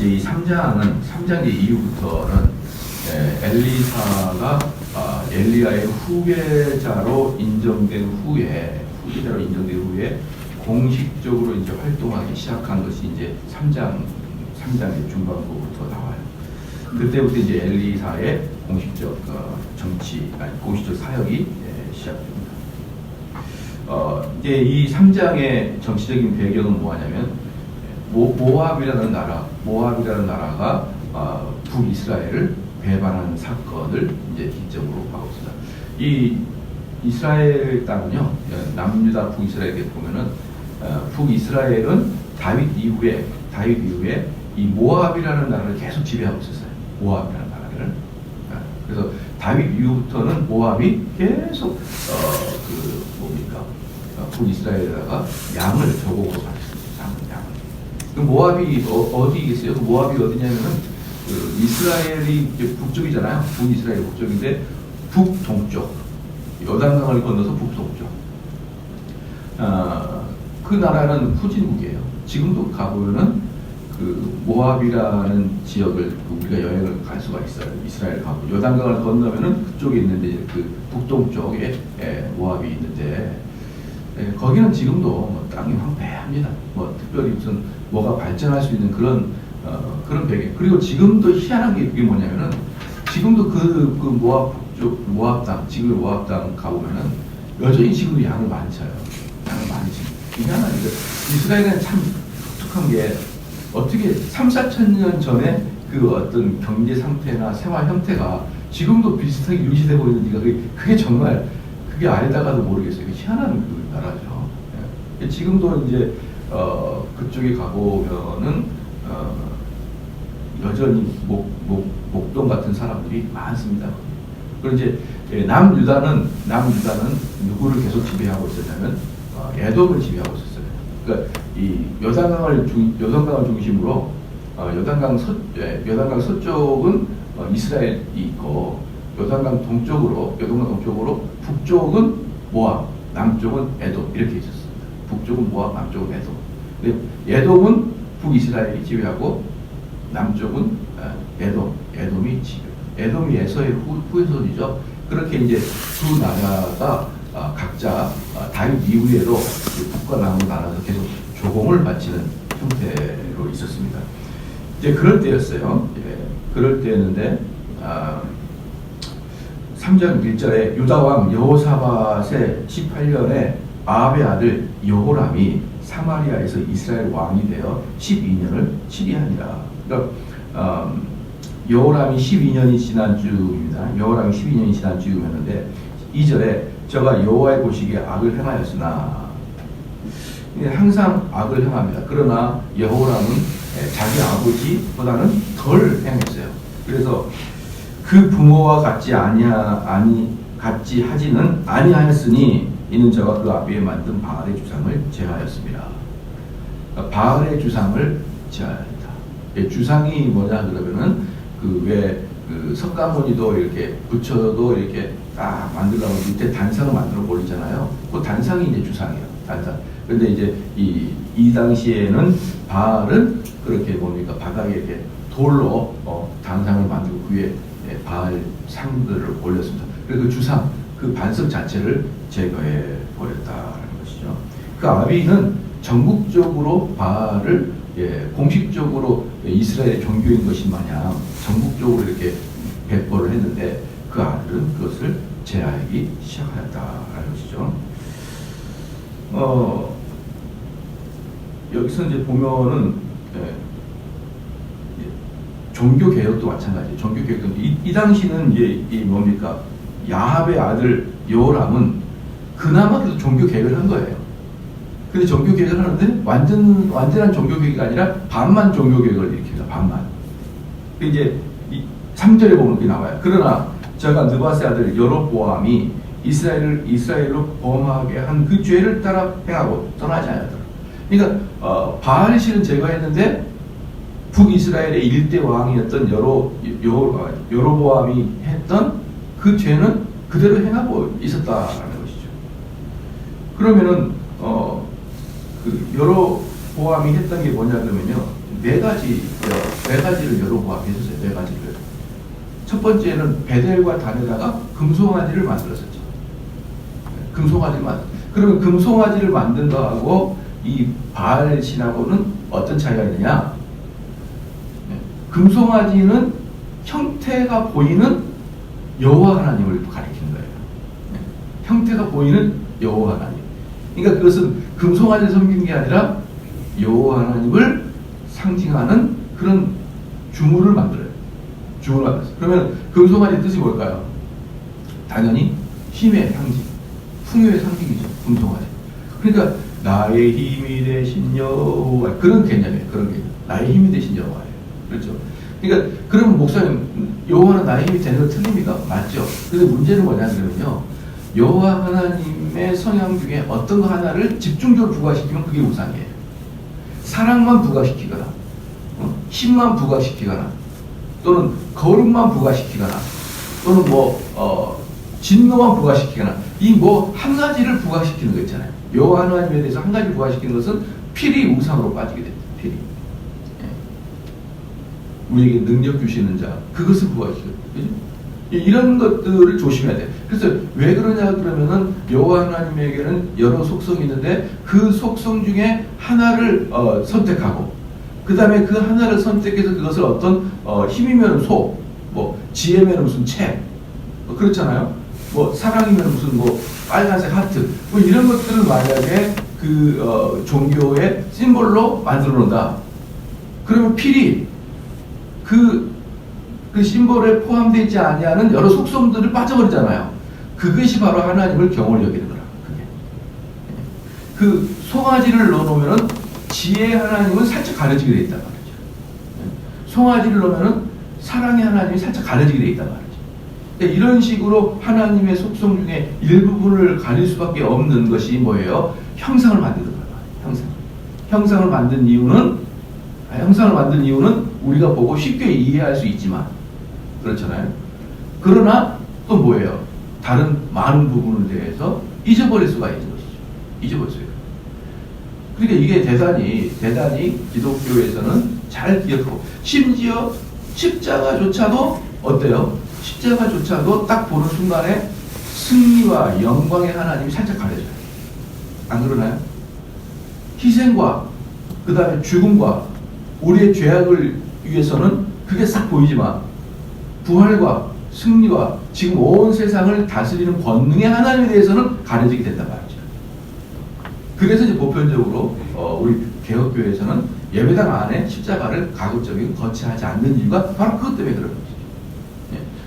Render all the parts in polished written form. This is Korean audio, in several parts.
이 3장 이후부터는 엘리사가 엘리야의 후계자로 인정된 후에 공식적으로 이제 활동하기 시작한 것이 이제 3장의 중반부부터 나와요. 그때부터 이제 엘리사의 공식적 공식적 사역이 시작됩니다. 이제 이 3장의 정치적인 배경은 뭐냐면 모압이라는 나라가 북이스라엘을 배반하는 사건을 이제 기점으로 하고 있습니다. 이 이스라엘 땅은요, 남유다 북이스라엘에 보면은 북이스라엘은 다윗 이후에 이 모압이라는 나라를 계속 지배하고 있었어요. 모압이라는 나라를. 그래서 다윗 이후부터는 모압이 계속 북이스라엘에다가 양을 저곡으로 받습니다. 양을. 그 모압이 어디겠어요? 그 모압이 어디냐면은 이스라엘이 이제 북쪽이잖아요. 북이스라엘 북쪽인데 북동쪽, 요단강을 건너서 북동쪽. 그 나라는 후진국이에요. 지금도 가보면은 그 모압이라는 지역을 우리가 여행을 갈 수가 있어요. 이스라엘 가고 요단강을 건너면은 그쪽에 있는데 그 북동쪽에 모압이 있는데 거기는 지금도 뭐 땅이 황폐합니다. 뭐 특별히 무슨 뭐가 발전할 수 있는 그런 배경. 그리고 지금도 희한한 게 그게 뭐냐면은 지금도 그 모압 북쪽 모압 땅 지금 모압 땅 가보면은 여전히 지금도 양을 많이 쳐요. 양을 많이 치. 희한한 게 이스라엘은 참 독특한 게 어떻게 3,4,000년 전에 그 어떤 경제 상태나 생활 형태가 지금도 비슷하게 유지되고 있는지가 그게 정말 그게 아니다가도 모르겠어요. 희한한 그 나라죠. 예. 지금도 이제 그쪽에 가보면은 여전히 목동 같은 사람들이 많습니다. 그리고 이제 남유다는 누구를 계속 지배하고 있었냐면 에돔을 지배하고 있었어요. 그러니까 이 요단강을 중심으로 요단강 서쪽은 이스라엘이 있고 요단강 동쪽으로 북쪽은 모압, 남쪽은 에돔 이렇게 있었습니다. 북쪽은 모압, 남쪽은 에돔. 근데 에돔은 북이스라엘이 지배하고 남쪽은 에돔이 지배. 에돔이 에서의 후손이죠. 그렇게 이제 두 나라가 각자 다윗 이후에도 북과 남으로 나눠서 계속 조공을 바치는 형태로 있었습니다. 이제 그럴 때였어요. 그럴 때였는데 3장 1절에 유다왕 여호사밧의 18년에 아합의 아들 여호람이 사마리아에서 이스라엘 왕이 되어 12년을 치리하니라. 그러니까 여호람이 12년이 지난 주입니다. 여호람이 12년이 지난 주였는데 2절에 저가 여호와의 보시기에 악을 행하였으나 항상 악을 행합니다. 그러나 여호람은 자기 아버지보다는 덜 행했어요. 그래서 그 부모와 같지 하지는 아니하였으니 이는 저가 그 아비에 만든 바알의 주상을 제하였습니다. 그러니까 바알의 주상을 제하였다. 주상이 뭐냐 그러면은 그 석가모니도 이렇게 붙여도 이렇게 딱 만들려면 밑에 단상을 만들어 버리잖아요. 그 단상이 이제 주상이에요. 단상. 그런데 이제 이 당시에는 바알은 그렇게 뭡니까 바닥에 이렇게 돌로 단상을 만들고 그 위에 바알 상들을 올렸습니다. 그래서 그 주상, 그 반석 자체를 제거해 버렸다는 것이죠. 그 아비는 전국적으로 바알을 공식적으로 이스라엘의 종교인 것이 마냥 전국적으로 이렇게 배포를 했는데 그 아들은 그것을 제하기 시작하였다라는 것이죠. 여기서 이제 보면은 종교 개혁도 마찬가지예요. 종교 개혁도 이 당시는 이제 뭡니까 야합의 아들 여호람은 그나마 그래도 종교 개혁을 한 거예요. 근데 종교 개혁을 하는데 완전한 종교 개혁이 아니라 반만 종교 개혁을 일으킵니다. 반만. 이제 3절에 보면 그게 나와요. 그러나 저가 느바스의 아들 여로보암이 이스라엘로 범하게 한 그 죄를 따라 행하고 떠나지 않았더라. 그러니까 바알 실은 제거했는데 북이스라엘의 일대 왕이었던 여로보암이 했던 그 죄는 그대로 행하고 있었다라는 것이죠. 그러면은 그 여로보암이 했던 게 뭐냐 그러면요, 네 가지를 여러 모함해줬어요. 네 가지를. 첫 번째는 베델과 단에다가 금송아지를 만들었었죠. 금송아지를 그러면 금송아지를 만든 거하고 이 바알 신하고는 어떤 차이가 있느냐? 금송아지는 형태가 보이는 여호와 하나님을 가리키는 거예요. 형태가 보이는 여호와 하나님. 그러니까 그것은 금송아지를 섬기는 게 아니라 여호와 하나님을 상징하는 그런 주물을 만들어요. 주물을 만들었어요. 그러면 금송아지 뜻이 뭘까요? 당연히 힘의 상징, 풍요의 상징이죠. 금송아지. 그러니까 나의 힘이 되신 여호와, 그런 개념이에요. 그런 개념. 나의 힘이 되신 여호와예요. 그렇죠? 그러니까 그러면 목사님, 여호와는 나의 힘이 되는 거 틀립니까? 맞죠. 근데 문제는 뭐냐 그러면요, 여호와 하나님의 성향 중에 어떤 거 하나를 집중적으로 부과시키면 그게 우상이에요. 사랑만 부과시키거나, 힘만 부과시키거나, 또는 거룩만 부과시키거나, 또는 진노만 부과시키거나, 이 한 가지를 부과시키는 거 있잖아요. 여호와 하나님에 대해서 한 가지를 부과시키는 것은 필히 우상으로 빠지게 됩니다. 필히. 우리에게 능력 주시는 자, 그것을 부과시켜요. 이런 것들을 조심해야 돼요. 그래서 왜 그러냐 그러면은 여호와 하나님에게는 여러 속성이 있는데 그 속성 중에 하나를 선택하고, 그 다음에 그 하나를 선택해서 그것을 어떤 힘이면 소, 지혜면 무슨 책, 그렇잖아요. 사랑이면 무슨 빨간색 하트, 이런 것들을 만약에 그 종교의 심볼로 만들어 놓는다. 그러면 필히 그 심볼에 포함되어 있지 아니하는 여러 속성들을 빠져버리잖아요. 그것이 바로 하나님을 경홀히 여기는 거라. 그 송아지를 넣어놓으면은 지혜의 하나님은 살짝 가려지게 되어 있단 말이죠. 송아지를 넣으면은 사랑의 하나님이 살짝 가려지게 되어 있단 말이죠. 그러니까 이런 식으로 하나님의 속성 중에 일부분을 가릴 수밖에 없는 것이 뭐예요? 형상을 만드는 거예요. 형상을 만든 이유는 우리가 보고 쉽게 이해할 수 있지만, 그렇잖아요. 그러나 또 뭐예요? 다른 많은 부분에 대해서 잊어버릴 수가 있는 것이죠. 잊어버릴 수가 있어요. 그러니까 이게 대단히 기독교에서는 잘 기억하고, 심지어 십자가조차도 어때요? 십자가조차도 딱 보는 순간에 승리와 영광의 하나님이 살짝 가려져요. 안 그러나요? 희생과 그 다음에 죽음과 우리의 죄악을 위해서는 그게 싹 보이지만, 부활과 승리와 지금 온 세상을 다스리는 권능의 하나님에 대해서는 가려지게 된단 말이죠. 그래서 이제 보편적으로 우리 개혁교회에서는 예배당 안에 십자가를 가급적이고 거치하지 않는 이유가 바로 그것 때문에 그런 거죠.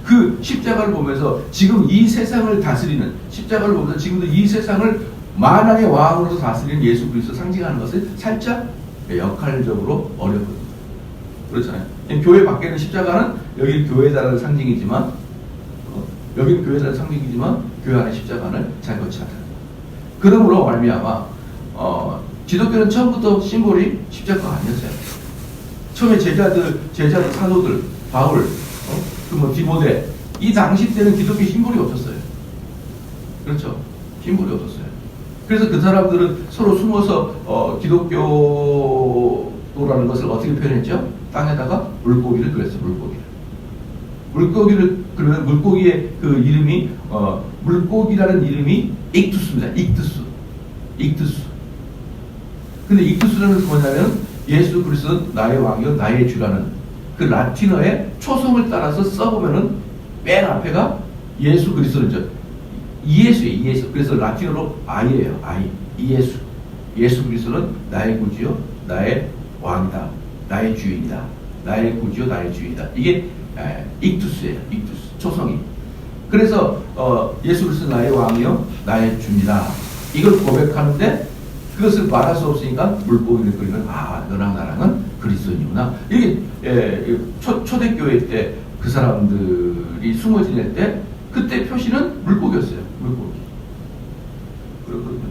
그 십자가를 보면서 지금 이 세상을 다스리는, 십자가를 보면서 지금도 이 세상을 만왕의 왕으로서 다스리는 예수 그리스도 상징하는 것을 살짝 역할적으로 어렵거든요. 그렇잖아요. 교회 밖에는 십자가는 여기 교회다라는 상징이지만, 여기는 교회다라는 상징이지만 교회 안에 십자가는 잘 거치하다. 그러므로 말미암아 기독교는 처음부터 심볼이 십자가가 아니었어요. 처음에 제자들 사도들, 바울, 디모데, 이 당시 때는 기독교 심볼이 없었어요. 그렇죠? 심볼이 없었어요. 그래서 그 사람들은 서로 숨어서 기독교라는 것을 어떻게 표현했죠? 땅에다가 물고기를 그렸어요. 물고기를 그러면 물고기의 그 이름이 물고기라는 이름이 익투스입니다. 익투스. 근데 익투스라는 것은 뭐냐면 예수 그리스도는 나의 왕이요 나의 주라는 그 라틴어의 초성을 따라서 써보면은 맨 앞에가 예수 그리스도죠. 이예수. 그래서 라틴어로 아이예요. 이예수. 예수 그리스도는 나의 구주요, 나의 왕이다, 나의 주인이다, 나의 구주요, 나의 주인이다. 이게 익투스예요. 익투스. 초성이. 그래서 예수 그리스도 나의 왕이요, 나의 주입니다. 이걸 고백하는데 그것을 말할 수 없으니까 물고기를 그리면 너랑 나랑은 그리스도인이구나. 이게 초대교회 때 그 사람들이 숨어 지낼 때 그때 표시는 물고기였어요. 물고기. 그렇거든요.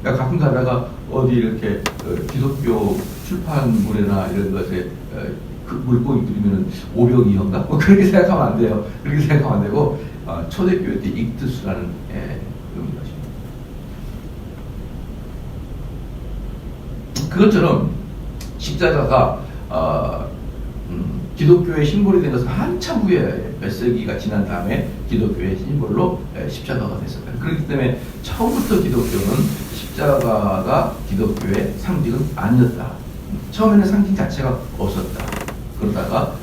그러니까 가끔 가다가 어디 이렇게 기독교 출판물이나 이런 것에 그 물고기 그리면은 오병이어인가? 그렇게 생각하면 안 돼요. 그렇게 생각하면 안 되고 초대교회 때 익투스라는 의미가 있습니다. 그것처럼 십자가가 기독교의 심볼이 된 것은 한참 후에 몇 세기가 지난 다음에 기독교의 심볼로 십자가가 됐었다. 그렇기 때문에 처음부터 기독교는 십자가가 기독교의 상징은 아니었다. 처음에는 상징 자체가 없었다. 그러다가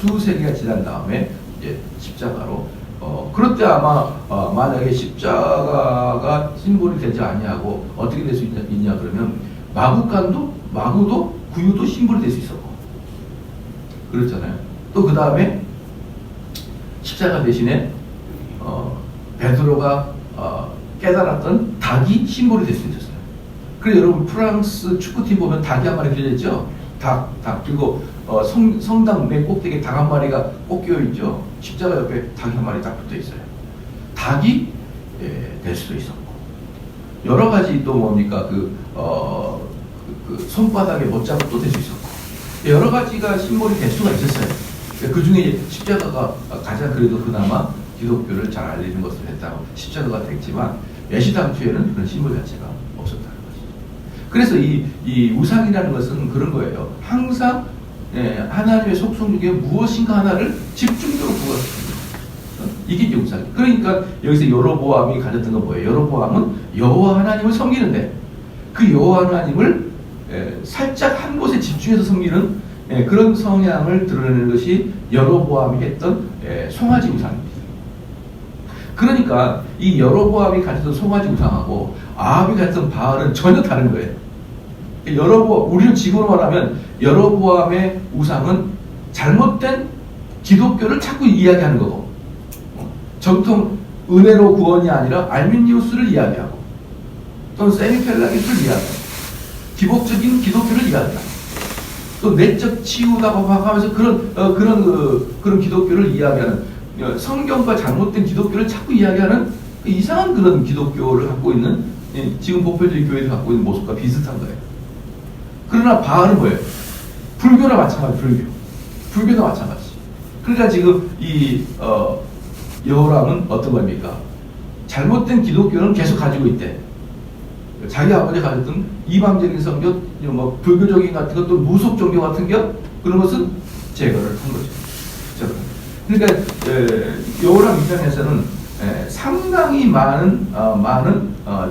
수세기가 지난 다음에 이제 십자가로 그럴 때 아마 만약에 십자가가 심볼이 되지 아니하고 어떻게 될 수 있냐 그러면 마구도 구유도 심볼이 될 수 있었고 그렇잖아요. 또 그 다음에 십자가 대신에 베드로가 깨달았던 닭이 심볼이 될 수 있었어요. 그래서 여러분 프랑스 축구팀 보면 닭이 한 마리 그려져 있죠. 닭 그리고 성당 맨 꼭대기에 닭 한 마리가 꼭 끼어 있죠. 십자가 옆에 닭이 한 마리 딱 붙어 있어요. 닭이 될 수도 있었고 여러 가지 또 뭡니까 그 손바닥에 못자국도 될 수 있었고 여러 가지가 심볼이 될 수가 있었어요. 그 중에 십자가가 가장 그래도 그나마 기독교를 잘 알리는 것을 했다고 십자가가 됐지만 애시당초에는 그런 심볼 자체가 없었다는 것이죠. 그래서 이 우상이라는 것은 그런 거예요. 항상 하나님의 속성 중에 무엇인가 하나를 집중적으로 부각시키는 이게 이제 우상이에요. 그러니까 여기서 여로보암이 가졌던 건 뭐예요? 여로보암은 여호와 하나님을 섬기는데 그 여호와 하나님을 살짝 한 곳에 집중해서 섬기는 그런 성향을 드러내는 것이 여로보암이 했던 송아지 우상입니다. 그러니까 이 여로보암이 가졌던 송아지 우상하고 아합이 가졌던 바알은 전혀 다른 거예요. 우리는 지금으로 말하면 여로보암의 우상은 잘못된 기독교를 자꾸 이야기하는 거고 정통 은혜로 구원이 아니라 알미니우스를 이야기하고 또는 세미펠라기스를 이야기하고 기복적인 기독교를 이야기하고 또 내적 치유다고 하면서 그런 기독교를 이야기하는 성경과 잘못된 기독교를 자꾸 이야기하는 이상한 그런 기독교를 갖고 있는 지금 보편적인 교회를 갖고 있는 모습과 비슷한 거예요. 그러나 바알은 뭐예요? 불교나 마찬가지. 불교도 마찬가지. 그러니까 지금 이 여호람은 어떤 겁니까? 잘못된 기독교는 계속 가지고 있대. 자기 아버지가 가졌던 이방적인 성교, 뭐 불교적인 같은 것, 또 무속 종교 같은 것 그런 것은 제거를 한 거죠. 그러니까 여호람 입장에서는 상당히 많은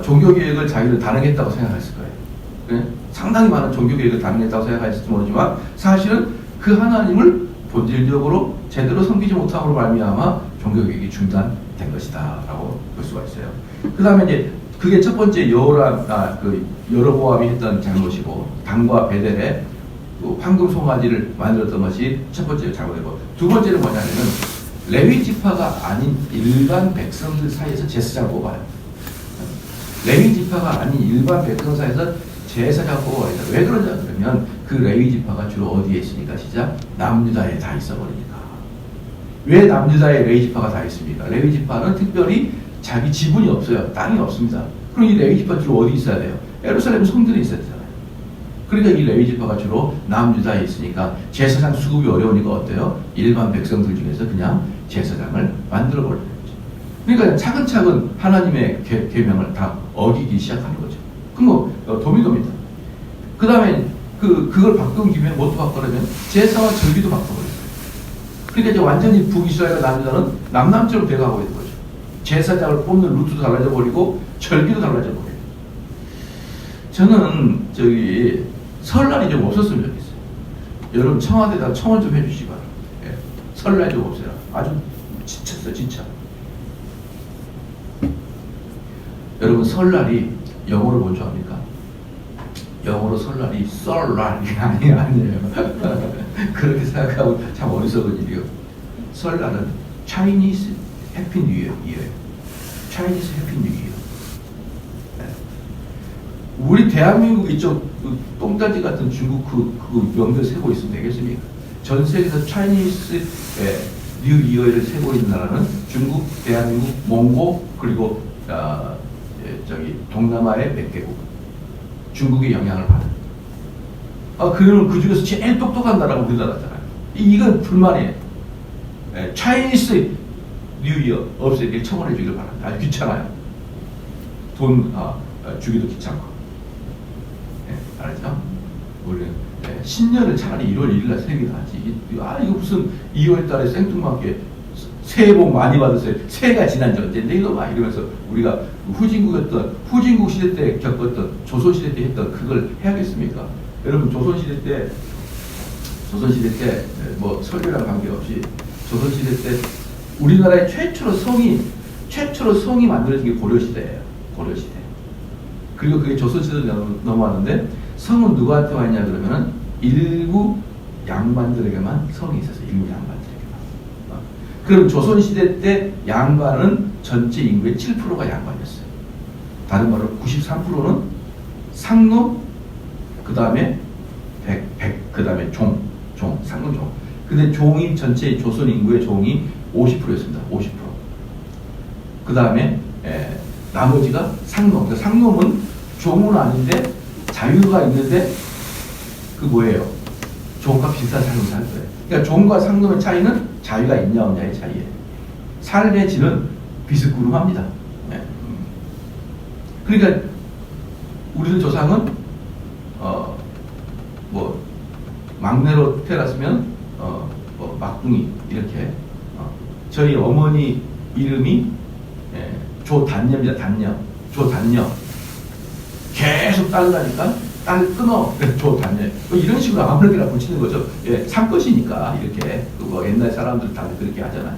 종교 계획을 자기를 단행했다고 생각했을 거예요. 상당히 많은 종교 계획을 단행했다고 생각했을지 모르지만 사실은 그 하나님을 본질적으로 제대로 섬기지 못함으로 말미암아 종교 계획이 중단된 것이다라고 볼 수가 있어요. 그 다음에 이제 그게 첫 번째 여로보암이 했던 잘못이고 당과 베델에 황금 송아지를 만들었던 것이 첫 번째 잘못이고 두 번째는 뭐냐면은 레위 지파가 아닌 일반 백성들 사이에서 제사장을 뽑아요. 레위 지파가 아닌 일반 백성 사이에서 제사장 뽑아야 돼. 왜 그러냐 그러면 그 레위 지파가 주로 어디에 있으니까 시작 남유다에 다 있어버리니까. 왜 남유다에 레위 지파가 다 있습니까? 레위 지파는 특별히 자기 지분이 없어요. 땅이 없습니다. 그럼 이 레위 지파 주로 어디 있어야 돼요? 예루살렘 성전에 있어야 되잖아요. 그러니까 이 레위 지파가 주로 남유다에 있으니까 제사장 수급이 어려우니까 어때요? 일반 백성들 중에서 그냥 제사장을 만들어 버리는 거죠. 그러니까 차근차근 하나님의 계명을 다 어기기 시작하는 거죠. 그럼 도미도입니다. 그 다음에 그걸 바꾼 김에 뭐도 바꾸려면 제사와 절기도 바꿔버렸어요. 그러니까 이제 완전히 북이스라엘과 남유다는 남남처럼 돼가고 있는 거죠. 제사장을 뽑는 루트도 달라져 버리고 절기도 달라져 버려요. 저는 설날이 좀 없었으면 좋겠어요. 여러분 청와대에다 청원 좀 해주시기 바랍니다. 설날 좀 없애라. 아주 지쳤어요, 진짜. 여러분 설날이 영어로 뭔 줄 압니까? 영어로 설날이 썰날이 아니에요. 그렇게 생각하고 참 어리석은 일이요. 설날은 Chinese Happy New Year이에요. Chinese Happy New Year. 우리 대한민국 이쪽 똥다지 같은 중국 그 명절 세고 있으면 되겠습니까? 전 세계에서 Chinese New Year를 세고 있는 나라는 중국, 대한민국, 몽고 그리고 동남아의 몇 개국. 중국의 영향을 받은. 그러면 그 중에서 제일 똑똑한 나라가 우리나라잖아요. 이건 불만이에요. Chinese New Year 없애길 청원해 주길 바랍니다. 아주 귀찮아요. 돈 주기도 귀찮고. 알았죠? 우리는 신년을 차라리 1월 1일 날 새기나 하지. 이거 무슨 2월 달에 생뚱맞게 새해 복 많이 받으세요. 새해가 지난 지 언제인데 이거 막 이러면서 우리가 후진국 시대 때 겪었던 조선 시대 때 했던 그걸 해야겠습니까? 여러분 조선 시대 때 뭐 설교랑 관계없이 조선 시대 때 우리나라의 최초로 성이 만들어진 게 고려 시대예요. 고려 시대. 그리고 그게 조선 시대로 넘어왔는데 성은 누구한테 왔냐 그러면은 일부 양반들에게만 성이 있었어요. 일부 양반들에게만. 그럼 조선 시대 때 양반은 전체 인구의 7%가 양반이었어요. 다른 말로 93%는 상노, 그 다음에 그 다음에 상노 종. 근데 종이 전체 조선 인구의 종이 50%였습니다. 50%. 그 다음에 나머지가 상놈. 그러니까 상놈은 종은 아닌데 자유가 있는데 그 뭐예요? 종과 비슷한 삶을 살 거예요. 그러니까 종과 상놈의 차이는 자유가 있냐 없냐의 차이예요. 삶의 질은 비스구름합니다. 그러니까 우리들 조상은 뭐 막내로 태어났으면 뭐 막둥이 이렇게 저희 어머니 이름이 조단녀입니다. 조단녀 계속 딸라니까 딸 끊어 조단녀 뭐 이런 식으로 아무렇게나 붙이는 거죠. 삼것이니까 이렇게 뭐 옛날 사람들 다 그렇게 하잖아요.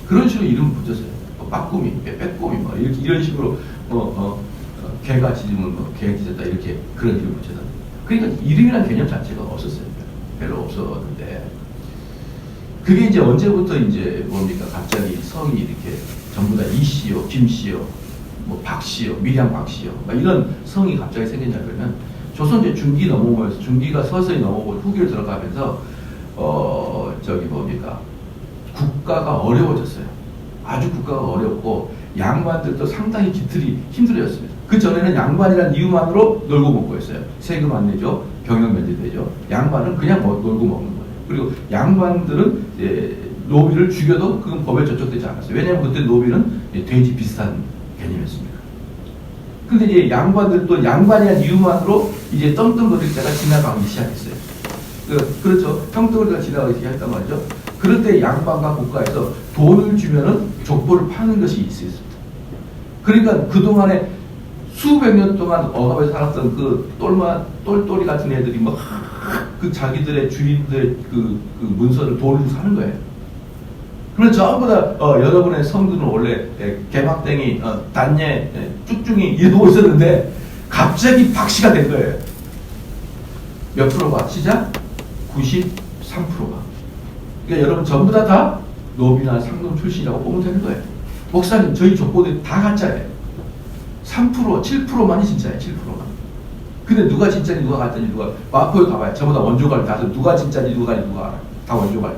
그런 식으로 이름 붙였어요. 빠꾸미, 빼꼬미 뭐 이런 식으로 개가 짖으면 뭐 개 짖었다 이렇게 그런 이름 붙여서 그러니까 이름이라는 개념 자체가 없었어요. 별로 없었는데 그게 이제 언제부터 이제 뭡니까 갑자기 성이 이렇게 전부 다 이씨요, 김씨요, 뭐 박씨요, 밀양 박씨요, 막 이런 성이 갑자기 생겼냐 그러면 조선 이제 중기 넘어오면서 중기가 서서히 넘어오고 후기로 들어가면서 뭡니까 국가가 어려워졌어요. 아주 국가가 어렵고 양반들도 상당히 기틀이 힘들어졌습니다. 그 전에는 양반이라는 이유만으로 놀고 먹고 했어요. 세금 안 내죠, 병역 면제되죠. 양반은 그냥 놀고 먹는 거예요. 그리고 양반들은 노비를 죽여도 그건 법에 저촉되지 않았어요. 왜냐하면 그때 노비는 돼지 비슷한 개념이었습니다. 근데 이제 양반들도 양반이라는 이유만으로 이제 떵떵거릴 때가 지나가기 시작했어요. 그렇죠. 떵떵거리가 지나가기 시작했단 말이죠. 그럴 때 양반과 국가에서 돈을 주면은 족보를 파는 것이 있었습니다. 그러니까 그동안에 수백 년 동안 억압에 살았던 그 똘똘이 같은 애들이 뭐 그 자기들의 주인들의 그 문서를 돈을 주고 사는 거예요. 그래서 전부 다 여러분의 성들은 원래 개막땡이, 단예, 쭉중이 이러고 있었는데 갑자기 박씨가 된 거예요. 몇 프로가? 시작? 93%가. 그러니까 여러분 전부 다 노비나 상놈 출신이라고 보면 되는 거예요. 목사님 저희 족보들이 다 가짜예요. 3%, 7%만이 진짜예요. 7%만. 근데 누가 진짜인지 누가 가짜인지 누가 마포에 가봐요. 전부 다 원조관리 다 누가 진짜인지 누가 알아. 다 원조관리.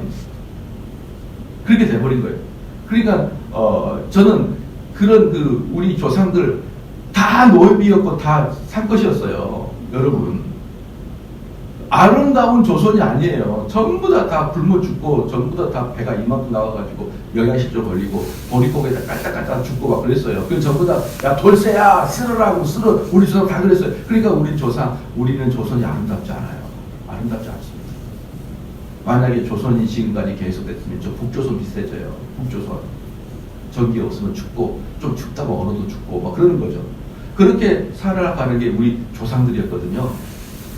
그렇게 돼버린 거예요. 그러니까 저는 그런 우리 조상들 다 노비였고 다 산것이었어요. 여러분 아름다운 조선이 아니에요. 전부 다 굶어 죽고 전부 다 배가 이만큼 나와가지고 영양실조 걸리고 보릿고개에다 깔딱깔딱 죽고 막 그랬어요. 그 전부 다 야 돌쇠야 쓸으라고 쓸어 우리 조상 다 그랬어요. 그러니까 우리는 조선이 아름답지 않아요. 아름답지 않습니다. 만약에 조선이 지금까지 계속됐으면 저 북조선 비슷해져요. 북조선 전기 없으면 죽고 좀 춥다고 얼어도 죽고 막 그러는 거죠. 그렇게 살아가는 게 우리 조상들이었거든요.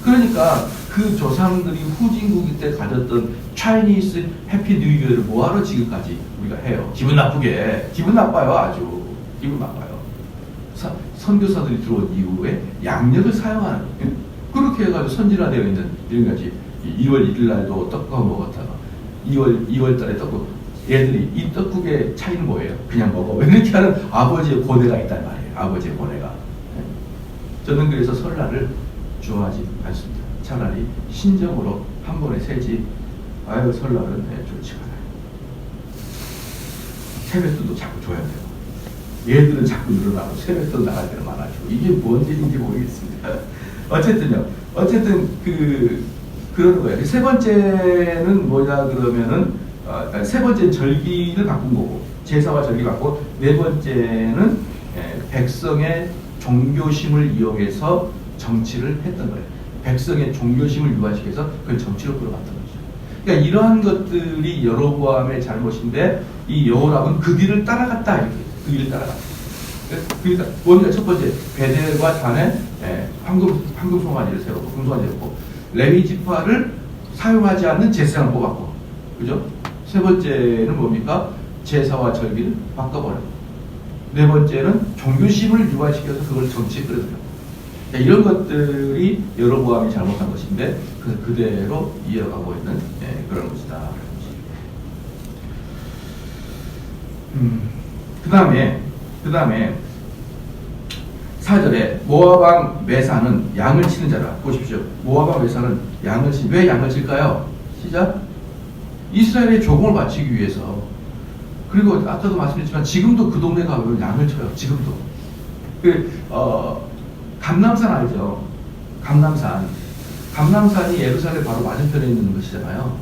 그러니까 그 조상들이 후진국일 때 가졌던 차이니스 해피 뉴 이어를 뭐하러 지금까지 우리가 해요. 기분 나쁘게. 기분 나빠요. 아주 기분 나빠요. 선교사들이 들어온 이후에 양력을 사용하는 그렇게 해가지고 선진화되어 있는 이런 거지. 2월 1일 날도 떡국 먹었다가 2월 달에 떡국 얘들이 이 떡국의 차이는 뭐예요? 그냥 먹어. 이렇게 하는 아버지의 고뇌가 있단 말이에요. 아버지의 고뇌가. 저는 그래서 설날을 좋아하지 않습니다. 차라리 신정으로 한 번에 세지 아유 설날은 좋지가 않아요. 세뱃돈도 자꾸 줘야 돼요. 얘들은 자꾸 늘어나고 세뱃돈 나갈 때는 많아지고 이게 뭔 일인지 모르겠습니다. 어쨌든 그러는 거예요. 세 번째는 뭐냐 그러면은 세 번째는 절기를 바꾼 거고 제사와 절기 바꾸고 네 번째는 백성의 종교심을 이용해서 정치를 했던 거예요. 백성의 종교심을 유발시켜서 그걸 정치로 끌어갔던 거죠. 그러니까 이러한 것들이 여로보암의 잘못인데 이 여호람은 그 길을 따라갔다 이렇게 그 길을 따라갔다. 그러니까 뭔가 첫 번째 베델과 단에 황금 송아지를 세웠고 금송아지를 세웠고 레위 지파를 사용하지 않는 제사장을 뽑았고, 그죠? 세 번째는 뭡니까? 제사와 절기를 바꿔버렸고, 네 번째는 종교심을 유발시켜서 그걸 정치에 끌어들였고, 이런 것들이 여로보암이 잘못한 것인데 그대로 이어가고 있는 그런 것이다. 그 다음에 4절에 모압 왕 메사는 양을 치는 자라. 보십시오. 모압 왕 메사는 왜 양을 칠까요? 시작. 이스라엘의 조공을 바치기 위해서. 그리고 아까도 말씀드렸지만 지금도 그 동네 가보면 양을 쳐요. 지금도. 감람산 알죠? 감람산이 예루살렘 바로 맞은편에 있는 것이잖아요.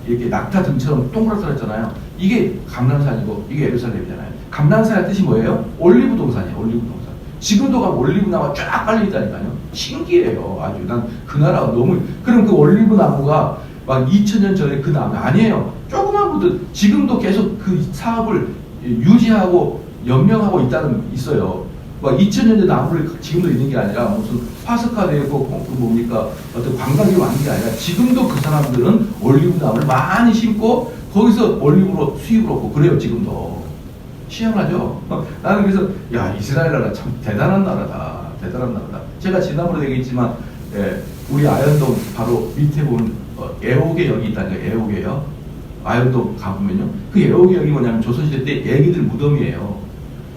이렇게 낙타 등처럼 동그랗잖아요. 이게 감람산이고 이게 예루살렘이잖아요. 감람산의 뜻이 뭐예요? 올리브 동산이에요. 올리브 동산. 지금도 가면 올리브 나무가 쫙 깔려 있다니까요. 신기해요. 아주 난 그 나라가 너무. 그럼 그 올리브 나무가 막 2000년 전에 그 나무 아니에요. 조그만 것도 지금도 계속 그 사업을 유지하고 연명하고 있어요. 막 2000년 전 나무를 지금도 있는 게 아니라 무슨 파스카되고 뭡니까 어떤 관광이 많은 게 아니라 지금도 그 사람들은 올리브 나무를 많이 심고 거기서 올리브로 수입을 얻고 그래요. 지금도. 희한하죠. 나는 그래서 야 이스라엘 나라 참 대단한 나라다. 제가 지난번에 얘기했지만 우리 아현동 바로 밑에 보면 애호개역이 있다니까. 애호개역. 아현동 가보면요. 그 애호개역이 뭐냐면 조선시대 때 애기들 무덤이에요.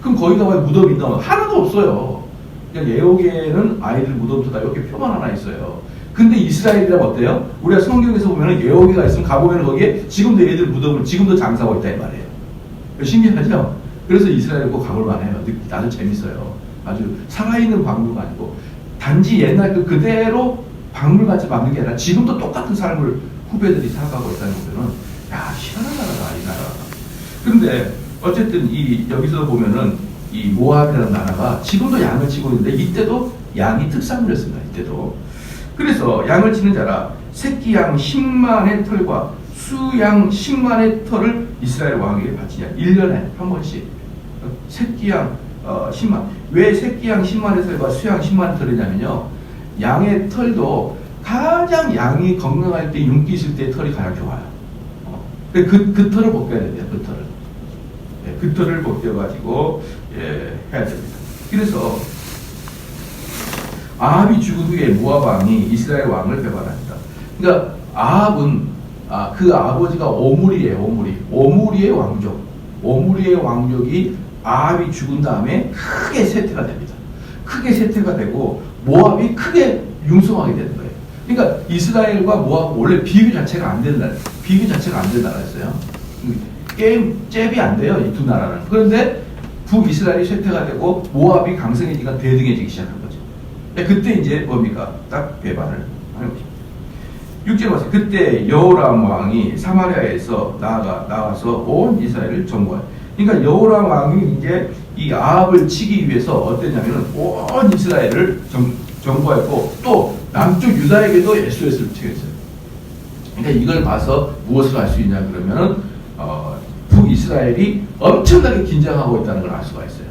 그럼 거기다 왜 무덤이 있나? 하나도 없어요. 그냥 애호개는 아이들 무덤도 다 이렇게 표만 하나 있어요. 근데 이스라엘이라면 어때요? 우리가 성경에서 보면 애호개가 있으면 가보면 거기에 지금도 애들 무덤을 지금도 장사하고 있다 이 말이에요. 신기하죠? 그래서 이스라엘 꼭 가볼 만해요. 아주 재밌어요. 아주 살아있는 박물관 아니고 단지 옛날 그대로 박물같이 만든 게 아니라 지금도 똑같은 삶을 후배들이 살아가고 있다는 거는 야 희한한 나라다 이 나라가. 그런데 어쨌든 여기서 보면은 이 모압이라는 나라가 지금도 양을 치고 있는데 이때도 양이 특산물이었습니다. 이때도. 그래서 양을 치는 자라 새끼 양 10만의 털과 수양 10만의 털을 이스라엘 왕에게 바치냐. 1년에 한 번씩 새끼 양 10만. 왜 새끼 양 10만의 털과 수양 10만의 털이냐면요. 양의 털도 가장 양이 건강할 때 윤기 있을 때 털이 가장 좋아요. 그 털을 벗겨야 됩니다. 그 털을. 그 털을 벗겨가지고 해야 됩니다. 그래서 아합이 죽은 후에 모압 왕이 이스라엘 왕을 배반합니다. 그러니까 아합은 그 아버지가 오므리예요. 오므리의 왕족. 오므리의 왕족이 아합이 죽은 다음에 크게 쇠퇴가 됩니다. 크게 쇠퇴가 되고 모압이 크게 융성하게 되는 거예요. 그러니까 이스라엘과 모압은 원래 비교 자체가 안 되는 나라였어요. 잽이 안 돼요. 이 두 나라는. 그런데 북이스라엘이 쇠퇴가 되고 모압이 강성해지니까 대등해지기 시작한 거죠. 그때 이제 뭡니까? 딱 배반을 하는 거죠. 6절 보세요. 그때 여호람 왕이 사마리아에서 나와서 온 이스라엘을 정복한. 그러니까 여호람 왕이 이제 이 아합을 치기 위해서 어땠냐면은 온 이스라엘을 정복했고 또 남쪽 유다에게도 SOS를 치겠어요. 그러니까 이걸 봐서 무엇을 할 수 있냐 그러면은 북이스라엘이 엄청나게 긴장하고 있다는 걸 알 수가 있어요.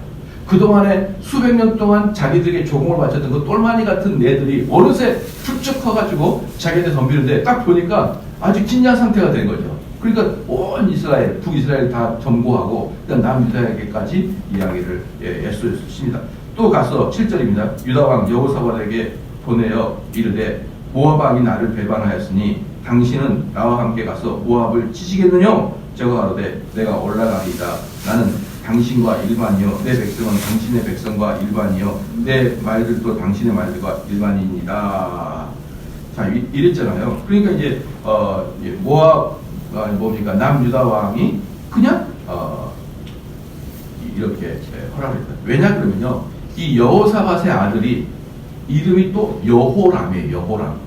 그동안에 수백 년 동안 자기들에게 조공을 바쳤던 그 똘마니 같은 애들이 어느새 훌쩍 커가지고 자기한테 덤비는데 딱 보니까 아주 긴장 상태가 된 거죠. 그러니까 온 이스라엘, 북이스라엘 다 점거하고 남유다에게까지 이야기를 SOS를 칩니다. 또 가서 7절입니다. 유다왕 여호사밧에게 보내어 이르되 모압 왕이 나를 배반하였으니 당신은 나와 함께 가서 모압을 치시겠느냐? 저가 가로되 내가 올라가리이다. 나는 당신과 일반이요 내 백성은 당신의 백성과 일반이요 내 말들도 당신의 말들과 일반입니다. 자 이랬잖아요. 그러니까 이제 모압 뭡니까 남유다 왕이 그냥 이렇게 허락을 했다. 왜냐 그러면요 이 여호사밧의 아들이 이름이 또 여호람이에요.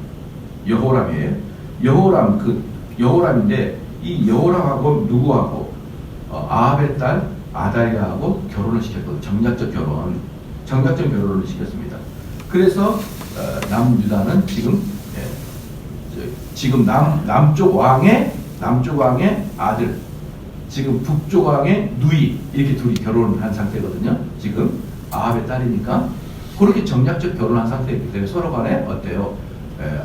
여호람인데 이 여호람하고 누구하고 아합의 딸 아다리아하고 결혼을 시켰거든요. 정략적 결혼을 시켰습니다. 그래서 남유다는 지금 지금 남쪽 왕의 아들, 지금 북쪽 왕의 누이, 이렇게 둘이 결혼한 상태거든요. 지금 아합의 딸이니까 그렇게 정략적 결혼한 상태이기 때문에 서로 간에 어때요?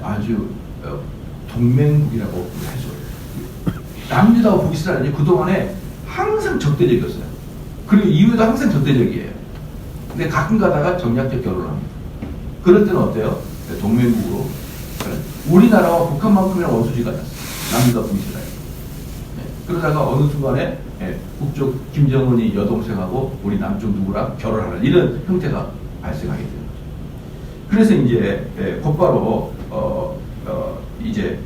아주 동맹국이라고 해서 남유다와 북이스라엘이 그동안에 항상 적대적이었어요. 그리고 이후에도 항상 적대적이에요. 근데 가끔 가다가 정략적 결혼을 합니다. 그럴 때는 어때요? 동맹국으로. 우리나라와 북한만큼이나 원수지가 났어요. 남유다 북이스라엘. 그러다가 어느 순간에 북쪽 김정은이 여동생하고 우리 남쪽 누구랑 결혼하는 이런 형태가 발생하게 돼요. 그래서 이제 곧바로 이제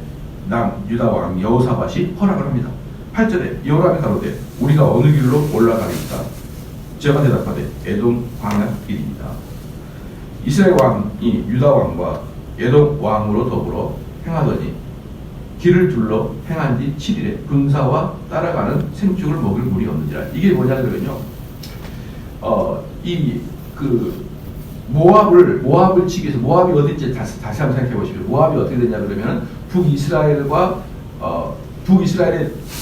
남유다 왕 여호사밧이 허락을 합니다. 8절에 여호람이 가로되 우리가 어느 길로 올라가리까? 제가 대답하되 에돔 광야 길입니다. 이스라엘 왕이 유다 왕과 에돔 왕으로 더불어 행하더니 길을 둘러 행한 지 7일에 군사와 따라가는 생축을 먹을 물이 없느니라. 이게 뭐냐 그러면요. 모압을 치기 위해서, 모압이 어딘지 다시 한번 생각해 보십시오. 모압이 어떻게 되냐 그러면 북이스라엘의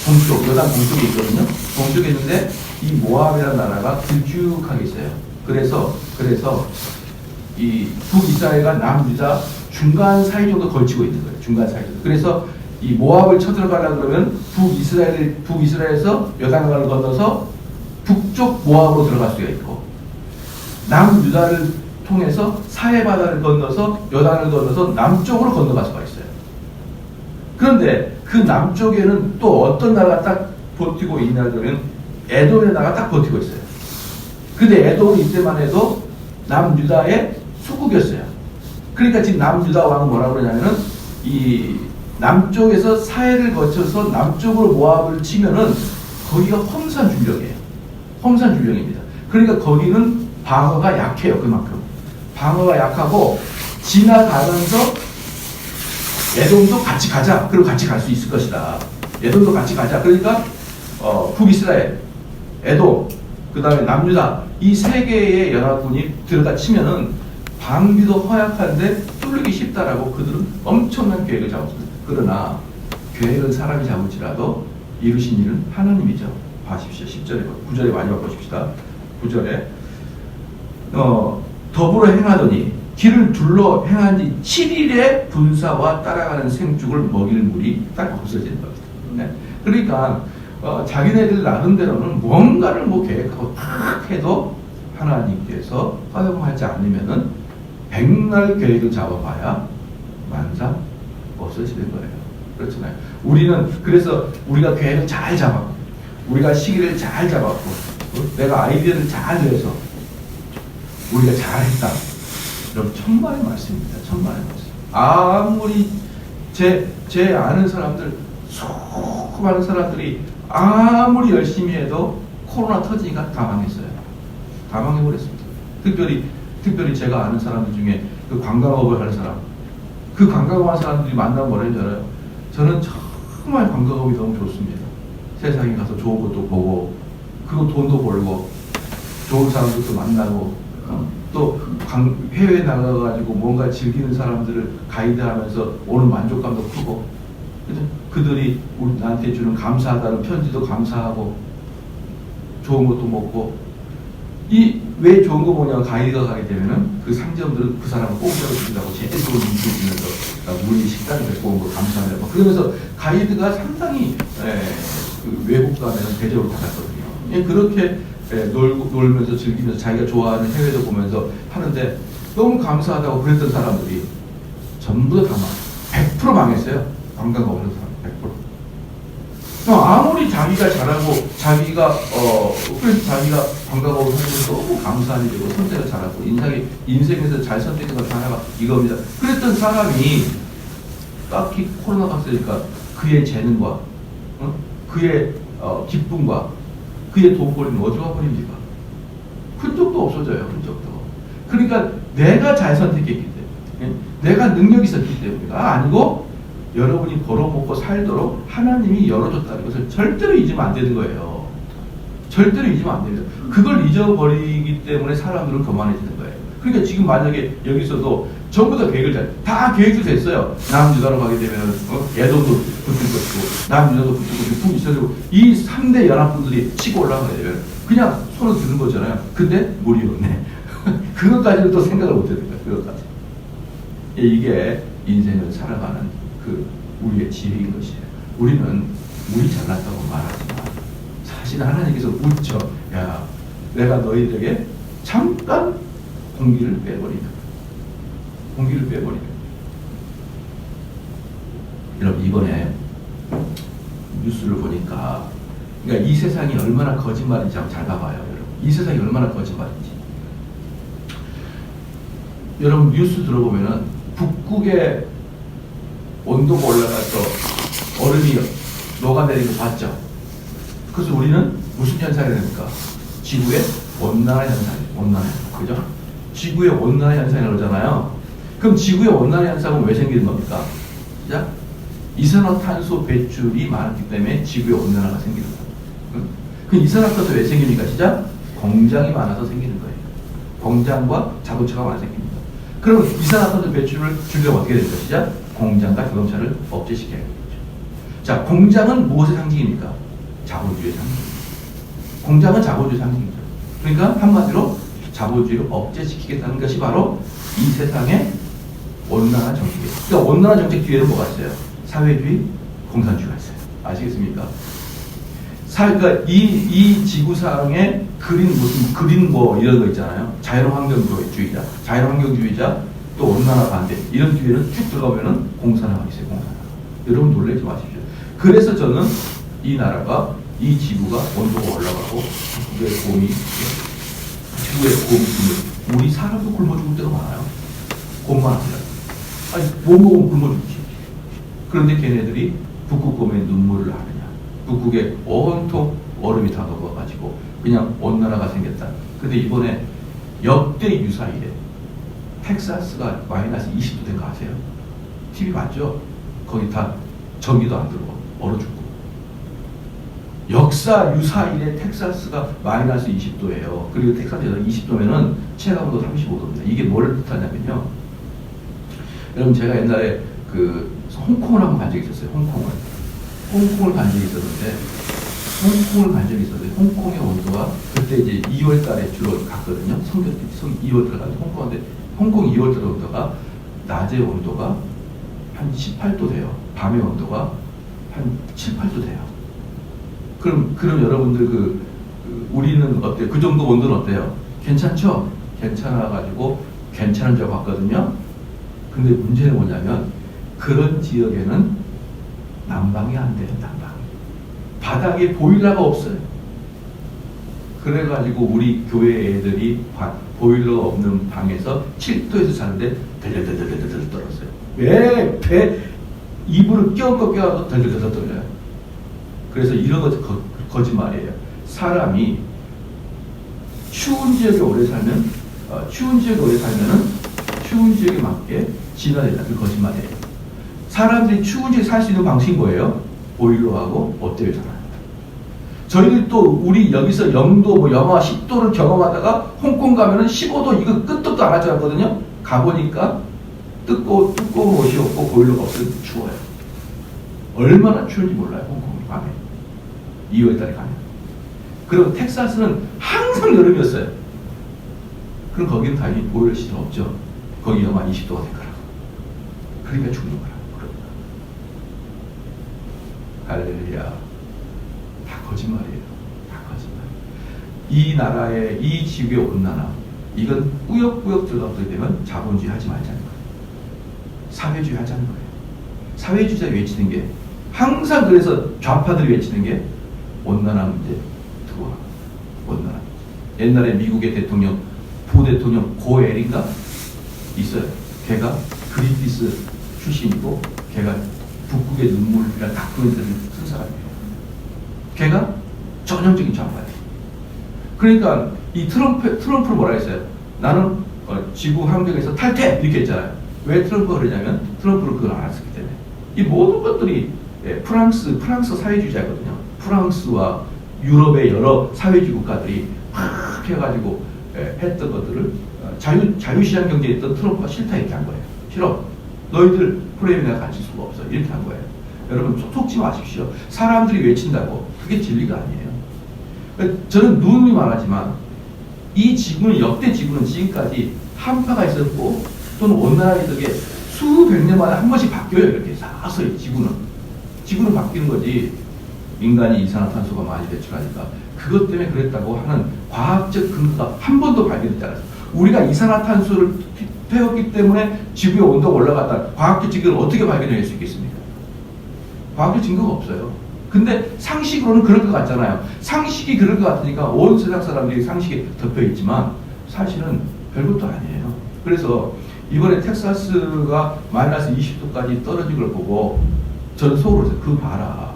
동쪽, 요단 동쪽에 있거든요. 동쪽에 있는데 이 모압이라는 나라가 길쭉하게 있어요. 그래서 이 북이스라엘과 남유다 중간 사이 정도 걸치고 있는 거예요. 중간 사이 정도. 그래서 이 모압을 쳐들어가려고 그러면 북이스라엘에서 요단강을 건너서 북쪽 모압으로 들어갈 수가 있고, 남유다를 통해서 사해바다를 건너서 요단을 건너서 남쪽으로 건너갈 수가 있어요. 그런데 그 남쪽에는 또 어떤 나라가 딱 버티고 있냐 그러면 에돔의 나라가 딱 버티고 있어요. 근데 에돔은 이때만 해도 남유다의 수국이었어요. 그러니까 지금 남유다 왕은 뭐라고 그러냐면은 이 남쪽에서 사해를 거쳐서 남쪽으로 모압을 치면은 거기가 험산줄령이에요. 험산줄령입니다. 그러니까 거기는 방어가 약해요. 그만큼 방어가 약하고 지나가면서 에돔도 같이 가자. 그리고 같이 갈 수 있을 것이다. 에돔도 같이 가자. 그러니까 북이스라엘, 에돔, 그 다음에 남유다 이 세 개의 연합군이 들어가 치면은 방비도 허약한데 뚫리기 쉽다라고 그들은 엄청난 계획을 잡았습니다. 그러나 계획은 사람이 잡을지라도 이루신 일은 하나님이죠. 봐십시오. 10절에 9절에 마지막 보십시다. 9절에 더불어 행하더니 길을 둘러 행한 지 7일의 분사와 따라가는 생축을 먹일 물이 딱 없어지는 겁니다. 네. 그러니까 자기네들 나름대로는 뭔가를 계획하고 탁 해도 하나님께서 허용하지 않으면은 백날 계획을 잡아봐야 만사 없어지는 거예요. 그렇잖아요. 그래서 우리가 계획을 잘 잡았고, 우리가 시기를 잘 잡았고, 내가 아이디어를 잘 내서 우리가 잘했다. 여러분 천만의 말씀입니다. 천만의 말씀. 아무리 제 아는 사람들, 수많은 사람들이 아무리 열심히 해도 코로나 터지니까 다 망했어요. 다 망해버렸습니다. 특별히 제가 아는 사람들 중에 그 관광업을 하는 사람, 그 관광업 하는 사람들이 만나면 뭐라 하는지 알아요? 저는 정말 관광업이 너무 좋습니다. 세상에 가서 좋은 것도 보고, 그리고 돈도 벌고, 좋은 사람들도 만나고, 또 해외에 나가가지고 뭔가 즐기는 사람들을 가이드하면서 오는 만족감도 크고, 그들이 나한테 주는 감사하다는 편지도 감사하고, 좋은 것도 먹고, 왜 좋은 거 뭐냐고 가이드가 가게 되면은 그 상점들은 그 사람을 공짜로 준다고 제일 좋은 음식 주면서 우리 식당에 데리고 온 거 감사하다. 그러면서 가이드가 상당히 그 외국 가면은 대접을 받았거든요. 그렇게 놀면서 즐기면서 자기가 좋아하는 해외도 보면서 하는데 너무 감사하다고 그랬던 사람들이 전부 다 100% 망했어요. 관광가 없는 사람 100%. 아무리 자기가 잘하고 자기가 관광업을 하면서 너무 감사한 일이고 선택을 잘하고 인생에서 잘 선택한 것 하나가 이겁니다. 그랬던 사람이 딱히 코로나가 왔으니까 그의 재능과 그의 기쁨과 그의 돈벌이는 어디 가버립니까? 흔적도 없어져요. 흔적도. 그러니까 내가 잘 선택했기 때문에, 내가 능력이 있었기 때문에가 아니고 여러분이 벌어먹고 살도록 하나님이 열어줬다는 것을 절대로 잊으면 안 되는 거예요. 절대로 잊으면 안 됩니다. 그걸 잊어버리기 때문에 사람들은 교만해지는 거예요. 그러니까 지금 만약에 여기서도 전부 다 계획을 다 계획도 됐어요. 남유다로 가게 되면 애도도 붙을 것이고 남유다도 붙을 것이고 북이스라엘도 이 3대 연합군들이 치고 올라가게 되면 그냥 손을 드는 거잖아요. 근데 물이 없네. 그것까지는 또 생각을 못 했던 거예요. 그것까지. 이게 인생을 살아가는 그 우리의 지혜인 것이에요. 우리는 우리 잘났다고 말하지만 사실 하나님께서 웃죠. 야, 내가 너희들에게 잠깐 공기를 빼버리면 여러분 이번에 뉴스를 보니까 그러니까 이 세상이 얼마나 거짓말인지 한번 잘 봐봐요. 여러분 이 세상이 얼마나 거짓말인지. 여러분 뉴스 들어보면은 북극의 온도가 올라가서 얼음이 녹아내리는 거 봤죠? 그래서 우리는 무슨 현상이 됩니까? 지구의 온난화 현상이에요. 온난화 현상. 그죠? 지구의 온난화 현상이라고 그러잖아요. 그럼 지구의 온난화 현상은 왜 생기는 겁니까? 시작. 이산화탄소 배출이 많았기 때문에 지구의 온난화가 생기는 거예요. 그럼 이산화탄소 왜 생깁니까? 시작. 공장이 많아서 생기는 거예요. 공장과 자동차가 많아서 생깁니다. 그럼 이산화탄소 배출을 줄이려면 어떻게 될까? 시작. 공장과 자동차를 억제시켜야 되겠죠. 자, 공장은 무엇의 상징입니까? 자본주의의 상징입니다. 공장은 자본주의 상징이죠. 그러니까 한마디로 자본주의를 억제시키겠다는 것이 바로 이 세상의 온난화 정책이에요. 그러니까 온난화 정책 뒤에는 뭐가 있어요? 사회주의, 공산주의가 있어요. 아시겠습니까? 그러니까 이 지구상에 무슨 그린 뭐 이런 거 있잖아요. 자연환경주의자, 또 온난화 반대 이런 뒤에는 쭉 들어가면은 공산화가 있어요. 공산화. 여러분 놀라지 마십시오. 그래서 저는 이 나라가 이 지구가 온도가 올라가고 지구의 곰이 우리 사람도 굶어 죽을 때가 많아요. 곰만 아니라. 아니 못 먹으면 굶어 죽지. 그런데 걔네들이 북극곰에 눈물을 하느냐. 북극에 온통 얼음이 다 녹아가지고 그냥 온난화가 생겼다. 근데 이번에 역대 유사일에 텍사스가 마이너스 20도 된 거 아세요? TV 봤죠? 거기 다 전기도 안 들어오고 얼어 죽고. 역사 유사일에 텍사스가 마이너스 20도예요. 그리고 텍사스에서 20도면은 체감온도 35도입니다. 이게 뭘 뜻하냐면요. 여러분 제가 옛날에 그 홍콩을 한번 간 적이 있었어요. 홍콩을 간 적이 있었는데 홍콩의 온도가 그때 이제 2월 달에 주로 갔거든요. 성교 2월 달에 갔는데 홍콩 2월 달 온도가 낮의 온도가 한 18도 돼요. 밤의 온도가 한 7, 8도 돼요. 그럼 여러분들 우리는 어때요? 그 정도 온도는 어때요? 괜찮죠? 괜찮아가지고 괜찮은 줄 봤거든요. 근데 문제는 뭐냐면 그런 지역에는 난방이 안 돼요. 난방. 바닥에 보일러가 없어요. 그래가지고 우리 교회 애들이 보일러가 없는 방에서 7도에서 자는데 덜덜덜덜덜 떨었어요. 왜? 이불을 껴서 덜덜덜 떨려요. 그래서 이런 거 거짓말이에요. 사람이 추운 지역에 오래 살면은 추운 지역에 맞게 진화해야 된다. 그 거짓말이에요. 사람들이 추운 지역에 살 수 있는 방식이 뭐예요? 보일러하고 옷대를 달아요. 저희들 또 우리 여기서 영도 뭐 영하 10도를 경험하다가 홍콩 가면은 15도 이거 끄떡도 안 할 줄 알았거든요. 가보니까 두꺼운 옷이 없고 보일러가 없어서 추워요. 얼마나 추운지 몰라요. 홍콩 밤에 2월달에 가면. 그리고 텍사스는 항상 여름이었어요. 그럼 거기는 당연히 보일러 시설 없죠. 거기 영하 20도가 될 거라고. 그러니까 죽는 거라고. 할렐루야. 다 거짓말이에요. 다 거짓말. 이 나라의 이 지구의 온난화 이건 꾸역꾸역 들어가게 되면 자본주의 하지 말자는 거예요. 사회주의 하자는 거예요. 사회주의자 외치는 게 항상 그래서 좌파들이 외치는 게 온난화 문제 들어와. 온난화. 옛날에 미국의 대통령 부대통령 고엘인가 있어요. 걔가 그린피스 출신이고 걔가 북극의 눈물이랑 다큐멘터리를 쓴 사람이에요. 걔가 전형적인 좌파예요. 그러니까 이 트럼프를 뭐라 했어요? 나는 지구 환경에서 탈퇴! 이렇게 했잖아요. 왜 트럼프가 그러냐면 트럼프는 그걸 알았기 때문에. 이 모든 것들이 프랑스 사회주의자거든요. 프랑스와 유럽의 여러 사회주의 국가들이 막 해가지고 했던 것들을 자유시장 경제에 있던 트럼프가 싫다 이렇게 한 거예요. 싫어. 너희들 프레임에 내가 갇힐 수가 없어. 이렇게 한 거예요. 여러분 속지 마십시오. 사람들이 외친다고 그게 진리가 아니에요. 저는 누누이 말하지만 이 지구는 역대 지구는 지금까지 한파가 있었고 또는 온난화가 게 수백 년 만에 한 번씩 바뀌어요. 이렇게 서서히 지구는 바뀌는 거지. 인간이 이산화탄소가 많이 배출하니까 그것 때문에 그랬다고 하는 과학적 근거가 한 번도 발견되지 않았어요. 우리가 이산화탄소를 태웠기 때문에 지구의 온도가 올라갔다. 과학적 증거를 어떻게 발견할 수 있겠습니까? 과학적 증거가 없어요. 근데 상식으로는 그럴 것 같잖아요. 상식이 그럴 것 같으니까 온 세상 사람들이 상식에 덮여 있지만 사실은 별것도 아니에요. 그래서 이번에 텍사스가 마이너스 20도까지 떨어진 걸 보고 저는 속으로 그 봐라.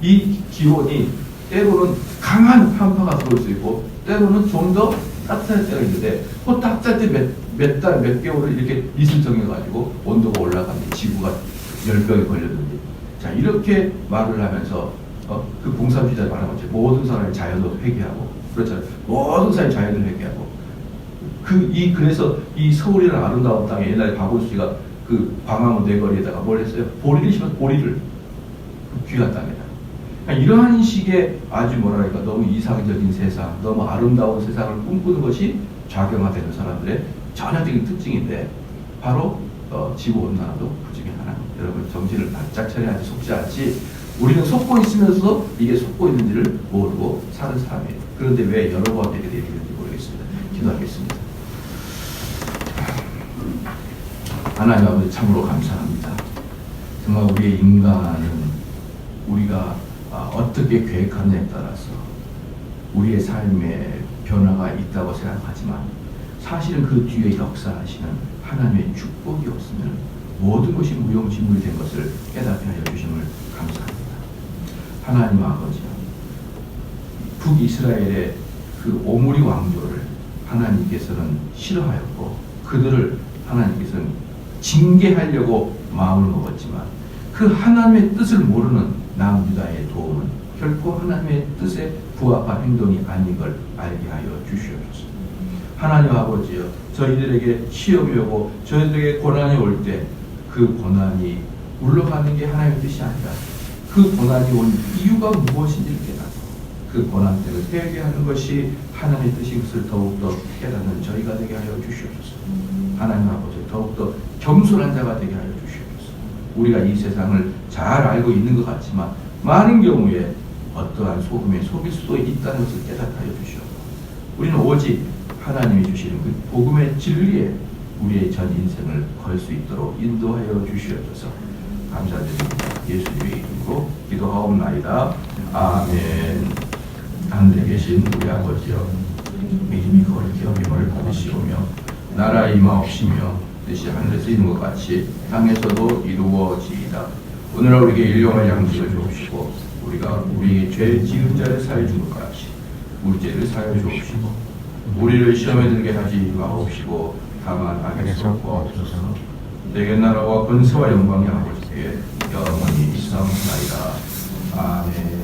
이 기온이 때로는 강한 한파가 들어올 수 있고 때로는 좀 더 따뜻할 때가 있는데 그 따뜻할 때 몇 달, 몇 개월을 이렇게 이슬 정해가지고 온도가 올라가는데 지구가 열병에 걸렸는데 자 이렇게 말을 하면서 그 공산주의자 말하면 모든 사람이 자연을 회개하고 그렇잖아요. 모든 사람이 자연을 회개하고 그래서 이 서울이라는 아름다운 땅에 옛날에 박원순 씨가 그 광화문 내거리에다가 뭘 했어요? 보리를 심어서 보리를 귀한 땅에다. 그러니까 이러한 식의 아주 뭐랄까 너무 이상적인 세상, 너무 아름다운 세상을 꿈꾸는 것이 좌경화되는 사람들의 전형적인 특징인데 바로 지구 온난화도 그 중에 하나. 여러분 정신을 바짝 차려야지 속지 않지. 우리는 속고 있으면서 이게 속고 있는지를 모르고 사는 사람이에요. 그런데 왜 여러 번 이렇게 되는지 모르겠습니다. 기도하겠습니다. 하나님 아버지 참으로 감사합니다. 정말 우리의 인간은 우리가 어떻게 계획하느냐에 따라서 우리의 삶에 변화가 있다고 생각하지만 사실은 그 뒤에 역사하시는 하나님의 축복이 없으면 모든 것이 무용지물이 된 것을 깨닫게 하여 주심을 감사합니다. 하나님 아버지요, 북이스라엘의 그 오므리 왕조를 하나님께서는 싫어하였고 그들을 하나님께서는 징계하려고 마음을 먹었지만 그 하나님의 뜻을 모르는 남유다의 도움은 결코 하나님의 뜻에 부합한 행동이 아닌 걸 알게 하여 주시옵소서. 하나님 아버지여, 저희들에게 시험이 오고 저희들에게 고난이 올 때 그 고난이 물러가는 게 하나님의 뜻이 아니라 그 고난이 온 이유가 무엇인지를 깨닫고 그 고난 때를 회개하는 것이 하나님의 뜻인 것을 더욱더 깨닫는 저희가 되게 하여 주시옵소서. 하나님 아버지 더욱더 겸손한 자가 되게 하여 주시옵소서. 우리가 이 세상을 잘 알고 있는 것 같지만 많은 경우에 어떠한 소금에 속일 수도 있다는 것을 깨닫게 하여 주시옵소서. 우리는 오직 하나님이 주시는 그 복음의 진리에 우리의 전 인생을 걸 수 있도록 인도하여 주시옵소서. 감사드립니다. 예수님의 이름으로 기도하옵나이다. 아멘. 하늘에 계신 우리 아버지여, 믿음이 거룩히 여김을 받으시오며 나라 임하옵시며 뜻이 하늘에서 이룬 것 같이 땅에서도 이루어지이다. 오늘 우리에게 일용할 양식을 주옵시고 우리가 우리 죄 지은 자를 사해 준 것 같이 우리 죄를 사해 주옵시고 우리를 시험에 들게 하지 마옵시고 다만 악에서 구하옵소서. 내게 나라와 권세와 영광이 아버지께 영원히 있사옵나이다. 아멘.